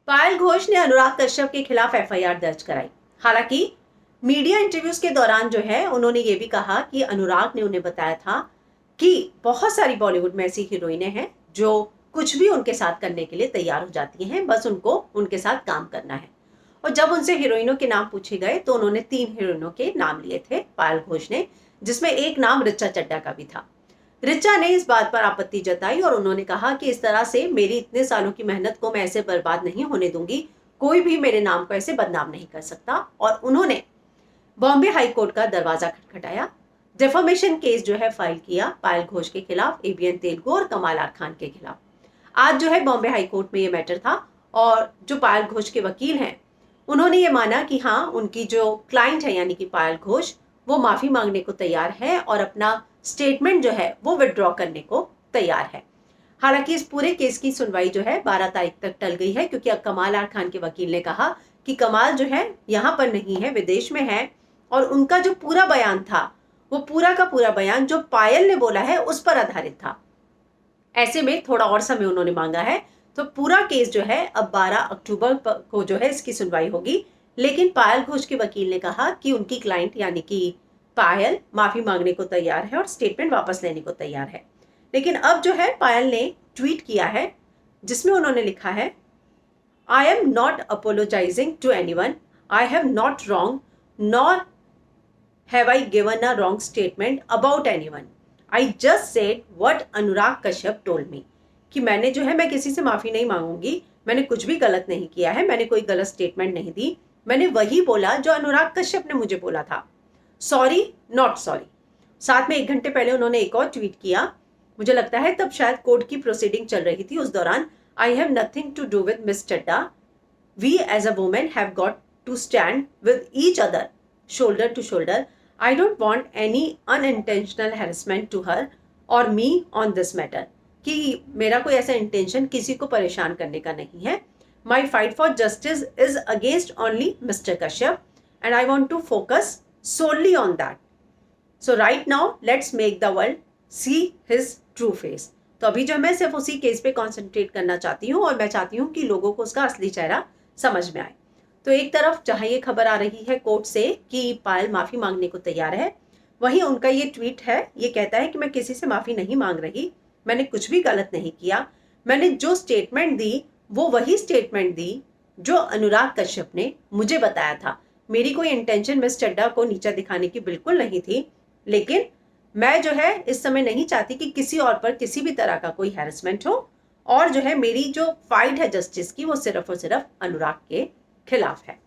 पायल घोष ने अनुराग कश्यप के खिलाफ एफआईआर दर्ज कराई। हालांकि मीडिया इंटरव्यूज के दौरान जो है उन्होंने ये भी कहा कि अनुराग ने उन्हें बताया था कि बहुत सारी बॉलीवुड में ऐसी हीरोइनें हैं जो कुछ भी उनके साथ करने के लिए तैयार हो जाती हैं, बस उनको उनके साथ काम करना है। और जब उनसे हीरोइनों के नाम पूछे गए तो उन्होंने 3 हीरोइनों के नाम लिए थे पायल घोष ने, जिसमें एक नाम ऋचा चड्ढा का भी था। ऋचा ने इस बात पर आपत्ति जताई और उन्होंने कहा कि इस तरह से मेरी इतने सालों की मेहनत को मैं ऐसे बर्बाद नहीं होने दूंगी, कोई भी मेरे नाम को ऐसे बदनाम नहीं कर सकता। और उन्होंने बॉम्बे हाई कोर्ट का दरवाजा खटखटाया, डेफोमेशन केस जो है फाइल किया पायल घोष के खिलाफ, एबीएन तेलुगु और कमाल आर खान के खिलाफ। आज जो है बॉम्बे हाई कोर्ट में ये मैटर था और जो पायल घोष के वकील हैं उन्होंने ये माना कि हाँ, उनकी जो क्लाइंट है यानी कि पायल घोष वो माफी मांगने को तैयार है और अपना स्टेटमेंट जो है वो विड्रॉ करने को तैयार है। हालांकि इस पूरे केस की सुनवाई जो है 12 तारीख तक टल गई है, क्योंकि अब कमाल आर खान के वकील ने कहा कि कमाल जो है यहाँ पर नहीं है, विदेश में है, और उनका जो पूरा बयान था वो पूरा का पूरा बयान जो पायल ने बोला है उस पर आधारित था। ऐसे में थोड़ा और समय उन्होंने मांगा है, तो पूरा केस जो है अब 12 अक्टूबर को जो है इसकी सुनवाई होगी। लेकिन पायल घोष के वकील ने कहा कि उनकी क्लाइंट यानी कि पायल माफी मांगने को तैयार है और स्टेटमेंट वापस लेने को तैयार है। लेकिन अब जो है पायल ने ट्वीट किया है जिसमें उन्होंने लिखा है, I am not apologising to anyone, I have not wrong nor have I given a wrong statement about anyone, I just said what Anurag Kashyap told me. कि मैंने जो है मैं किसी से माफी नहीं मांगूंगी, मैंने कुछ भी गलत नहीं किया है, मैंने कोई गलत स्टेटमेंट नहीं दी, मैंने वही बोला जो अनुराग कश्यप ने मुझे बोला था, सॉरी नॉट सॉरी। साथ में 1 घंटे पहले उन्होंने एक और ट्वीट किया, मुझे लगता है तब शायद कोर्ट की प्रोसीडिंग चल रही थी उस दौरान, I have nothing to do with miss Chadha, we as a women have got to stand with each other shoulder to shoulder, I don't want any unintentional harassment to her or me on this matter. कि मेरा कोई ऐसा intention किसी को परेशान करने का नहीं है, my fight for justice is against only mister Kashyap and I want to focus solely on that. So right now let's make the world see his true face. तो अभी जो मैं सिर्फ उसी केस पे कॉन्सेंट्रेट करना चाहती हूँ और मैं चाहती हूँ कि लोगों को उसका असली चेहरा समझ में आए। तो एक तरफ जहाँ ये खबर आ रही है कोर्ट से कि पायल माफी मांगने को तैयार है, वहीं उनका ये ट्वीट है, ये कहता है कि मैं किसी से माफी नहीं मांग रही, मैंने कुछ भी गलत नहीं किया, मैंने जो स्टेटमेंट दी वो वही स्टेटमेंट दी जो अनुराग कश्यप ने मुझे बताया था। मेरी कोई इंटेंशन मिस चड्ढा को नीचा दिखाने की बिल्कुल नहीं थी, लेकिन मैं जो है इस समय नहीं चाहती कि किसी और पर किसी भी तरह का कोई हैरेसमेंट हो, और जो है मेरी जो फाइट है जस्टिस की वो सिर्फ और सिर्फ अनुराग के खिलाफ है।